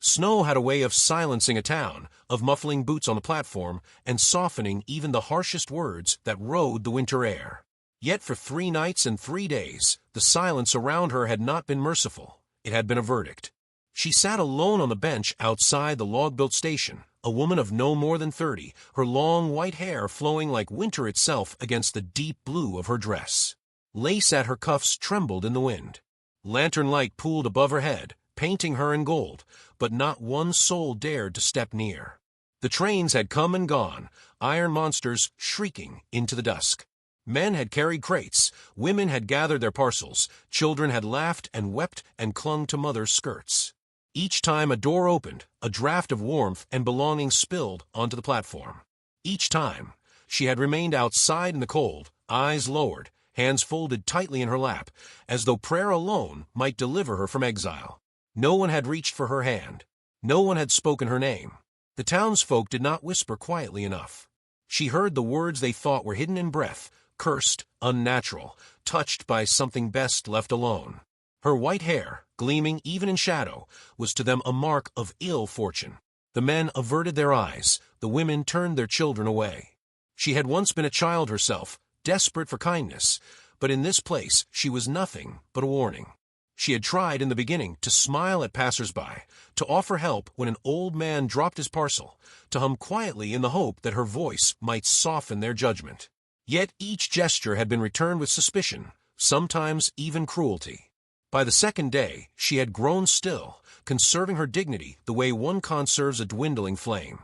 Snow had a way of silencing a town, of muffling boots on the platform, and softening even the harshest words that rode the winter air. Yet for 3 nights and 3 days, the silence around her had not been merciful. It had been a verdict. She sat alone on the bench outside the log-built station, a woman of no more than 30, her long white hair flowing like winter itself against the deep blue of her dress. Lace at her cuffs trembled in the wind. Lantern light pooled above her head, painting her in gold, but not one soul dared to step near. The trains had come and gone, iron monsters shrieking into the dusk. Men had carried crates, women had gathered their parcels, children had laughed and wept and clung to mother's skirts. Each time a door opened, a draft of warmth and belonging spilled onto the platform. Each time, she had remained outside in the cold, eyes lowered, hands folded tightly in her lap, as though prayer alone might deliver her from exile. No one had reached for her hand. No one had spoken her name. The townsfolk did not whisper quietly enough. She heard the words they thought were hidden in breath, cursed, unnatural, touched by something best left alone. Her white hair, gleaming even in shadow, was to them a mark of ill fortune. The men averted their eyes, the women turned their children away. She had once been a child herself, desperate for kindness, but in this place she was nothing but a warning. She had tried in the beginning to smile at passers-by, to offer help when an old man dropped his parcel, to hum quietly in the hope that her voice might soften their judgment. Yet each gesture had been returned with suspicion, sometimes even cruelty. By the second day, she had grown still, conserving her dignity the way one conserves a dwindling flame.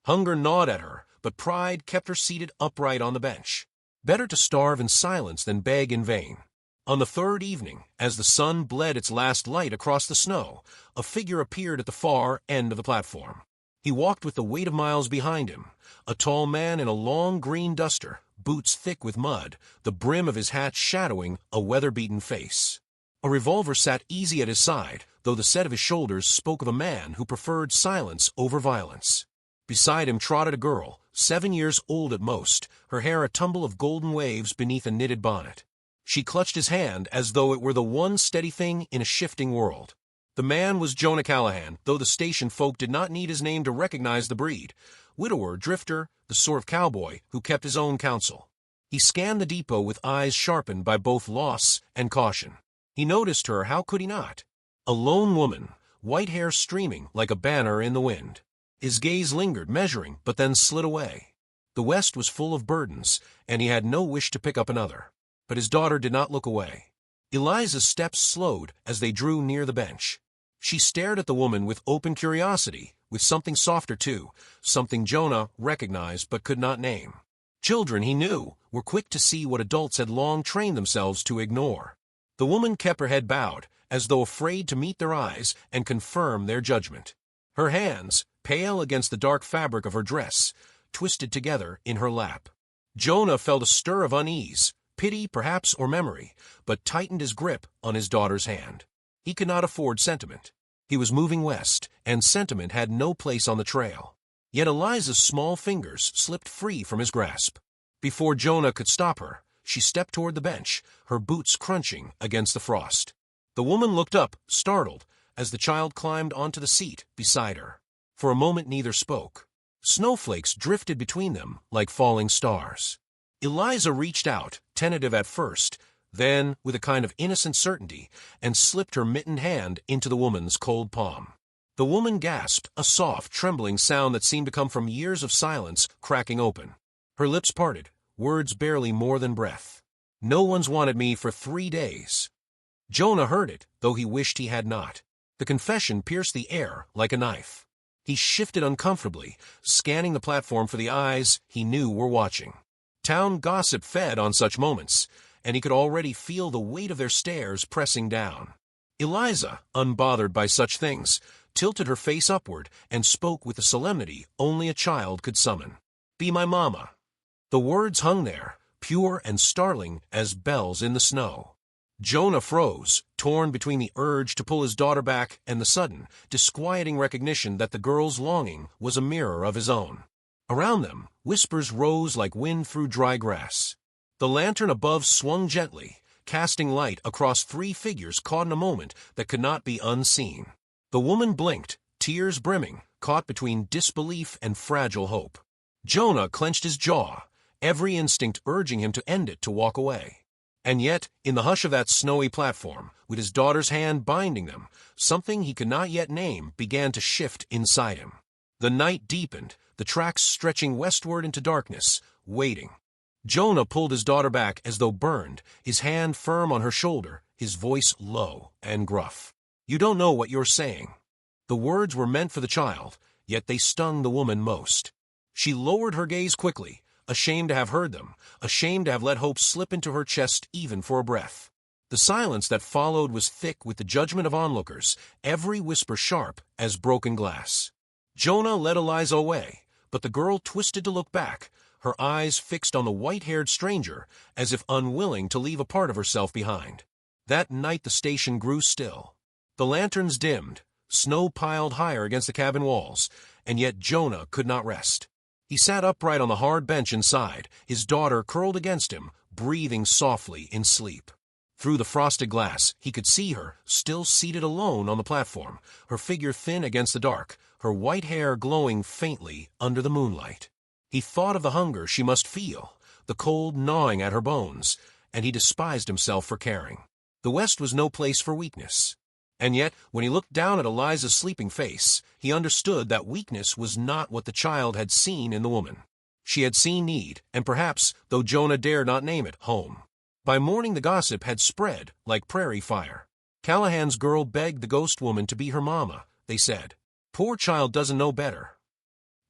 Hunger gnawed at her, but pride kept her seated upright on the bench. Better to starve in silence than beg in vain. On the 3rd evening, as the sun bled its last light across the snow, a figure appeared at the far end of the platform. He walked with the weight of miles behind him, a tall man in a long green duster, boots thick with mud, the brim of his hat shadowing a weather-beaten face. A revolver sat easy at his side, though the set of his shoulders spoke of a man who preferred silence over violence. Beside him trotted a girl, 7 years old at most, her hair a tumble of golden waves beneath a knitted bonnet. She clutched his hand as though it were the one steady thing in a shifting world. The man was Jonah Callahan, though the station folk did not need his name to recognize the breed. Widower, drifter, the sort of cowboy who kept his own counsel. He scanned the depot with eyes sharpened by both loss and caution. He noticed her, how could he not? A lone woman, white hair streaming like a banner in the wind. His gaze lingered, measuring, but then slid away. The West was full of burdens, and he had no wish to pick up another. But his daughter did not look away. Eliza's steps slowed as they drew near the bench. She stared at the woman with open curiosity, with something softer too, something Jonah recognized but could not name. Children, he knew, were quick to see what adults had long trained themselves to ignore. The woman kept her head bowed, as though afraid to meet their eyes and confirm their judgment. Her hands, pale against the dark fabric of her dress, twisted together in her lap. Jonah felt a stir of unease, pity perhaps or memory, but tightened his grip on his daughter's hand. He could not afford sentiment. He was moving west, and sentiment had no place on the trail. Yet Eliza's small fingers slipped free from his grasp. Before Jonah could stop her, she stepped toward the bench, her boots crunching against the frost. The woman looked up, startled, as the child climbed onto the seat beside her. For a moment neither spoke. Snowflakes drifted between them like falling stars. Eliza reached out, tentative at first, then with a kind of innocent certainty, and slipped her mittened hand into the woman's cold palm. The woman gasped, a soft, trembling sound that seemed to come from years of silence cracking open. Her lips parted, words barely more than breath. "No one's wanted me for 3 days." Jonah heard it, though he wished he had not. The confession pierced the air like a knife. He shifted uncomfortably, scanning the platform for the eyes he knew were watching. Town gossip fed on such moments, and he could already feel the weight of their stares pressing down. Eliza, unbothered by such things, tilted her face upward and spoke with the solemnity only a child could summon. "Be my mama." The words hung there, pure and startling as bells in the snow. Jonah froze, torn between the urge to pull his daughter back and the sudden, disquieting recognition that the girl's longing was a mirror of his own. Around them, whispers rose like wind through dry grass. The lantern above swung gently, casting light across 3 figures caught in a moment that could not be unseen. The woman blinked, tears brimming, caught between disbelief and fragile hope. Jonah clenched his jaw, every instinct urging him to end it, to walk away. And yet, in the hush of that snowy platform, with his daughter's hand binding them, something he could not yet name began to shift inside him. The night deepened, the tracks stretching westward into darkness, waiting. Jonah pulled his daughter back as though burned, his hand firm on her shoulder, his voice low and gruff. "You don't know what you're saying." The words were meant for the child, yet they stung the woman most. She lowered her gaze quickly, ashamed to have heard them, ashamed to have let hope slip into her chest even for a breath. The silence that followed was thick with the judgment of onlookers, every whisper sharp as broken glass. Jonah led Eliza away, but the girl twisted to look back, her eyes fixed on the white-haired stranger, as if unwilling to leave a part of herself behind. That night the station grew still. The lanterns dimmed, snow piled higher against the cabin walls, and yet Jonah could not rest. He sat upright on the hard bench inside, his daughter curled against him, breathing softly in sleep. Through the frosted glass, he could see her, still seated alone on the platform, her figure thin against the dark, her white hair glowing faintly under the moonlight. He thought of the hunger she must feel, the cold gnawing at her bones, and he despised himself for caring. The West was no place for weakness. And yet, when he looked down at Eliza's sleeping face, he understood that weakness was not what the child had seen in the woman. She had seen need, and perhaps, though Jonah dared not name it, home. By morning the gossip had spread like prairie fire. Callahan's girl begged the ghost woman to be her mama, they said. Poor child doesn't know better.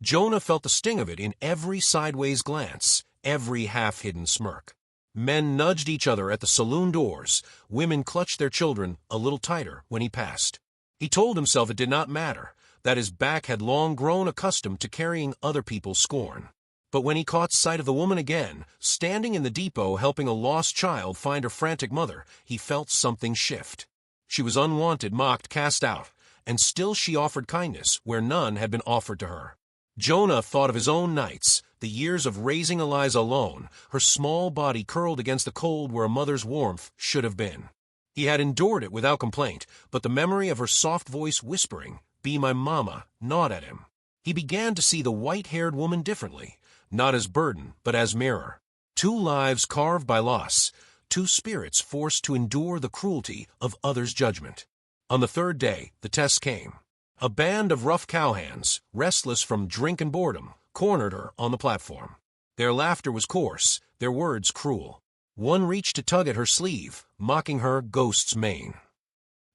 Jonah felt the sting of it in every sideways glance, every half-hidden smirk. Men nudged each other at the saloon doors, women clutched their children a little tighter when he passed. He told himself it did not matter, that his back had long grown accustomed to carrying other people's scorn. But when he caught sight of the woman again, standing in the depot helping a lost child find her frantic mother, he felt something shift. She was unwanted, mocked, cast out, and still she offered kindness where none had been offered to her. Jonah thought of his own nights, the years of raising Eliza alone, her small body curled against the cold where a mother's warmth should have been. He had endured it without complaint, but the memory of her soft voice whispering, "Be my mama," gnawed at him. He began to see the white-haired woman differently, not as burden, but as mirror. Two lives carved by loss, two spirits forced to endure the cruelty of others' judgment. On the third day, the test came. A band of rough cowhands, restless from drink and boredom, cornered her on the platform. Their laughter was coarse, their words cruel. One reached to tug at her sleeve, mocking her ghost's mane.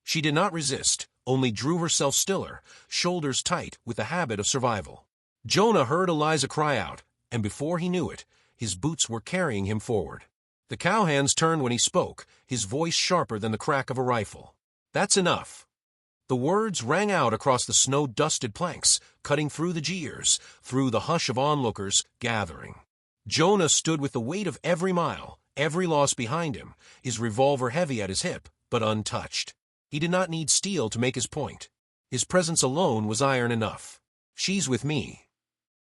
She did not resist, only drew herself stiller, shoulders tight with the habit of survival. Jonah heard Eliza cry out, and before he knew it, his boots were carrying him forward. The cowhands turned when he spoke, his voice sharper than the crack of a rifle. "That's enough." The words rang out across the snow-dusted planks, cutting through the jeers, through the hush of onlookers gathering. Jonah stood with the weight of every mile, every loss behind him, his revolver heavy at his hip, but untouched. He did not need steel to make his point. His presence alone was iron enough. "She's with me."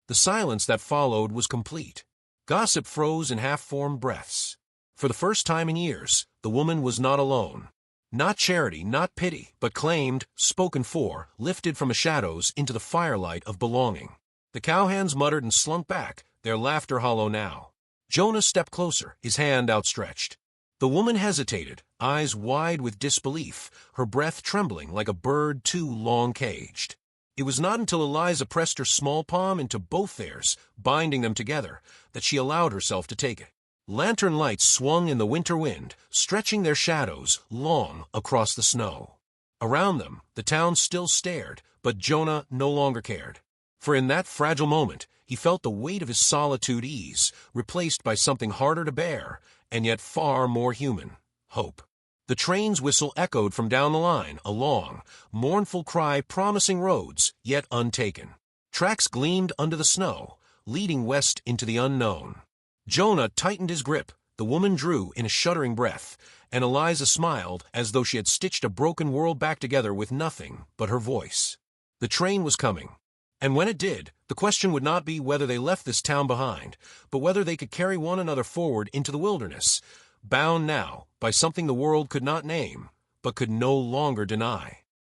The silence that followed was complete. Gossip froze in half-formed breaths. For the first time in years, the woman was not alone. Not charity, not pity, but claimed, spoken for, lifted from the shadows into the firelight of belonging. The cowhands muttered and slunk back, their laughter hollow now. Jonah stepped closer, his hand outstretched. The woman hesitated, eyes wide with disbelief, her breath trembling like a bird too long caged. It was not until Eliza pressed her small palm into both theirs, binding them together, that she allowed herself to take it. Lantern lights swung in the winter wind, stretching their shadows long across the snow. Around them, the town still stared, but Jonah no longer cared. For in that fragile moment, he felt the weight of his solitude ease, replaced by something harder to bear, and yet far more human: hope. The train's whistle echoed from down the line, a long, mournful cry promising roads, yet untaken. Tracks gleamed under the snow, leading west into the unknown. Jonah tightened his grip, the woman drew in a shuddering breath, and Eliza smiled as though she had stitched a broken world back together with nothing but her voice. The train was coming, and when it did, the question would not be whether they left this town behind, but whether they could carry one another forward into the wilderness, bound now by something the world could not name, but could no longer deny.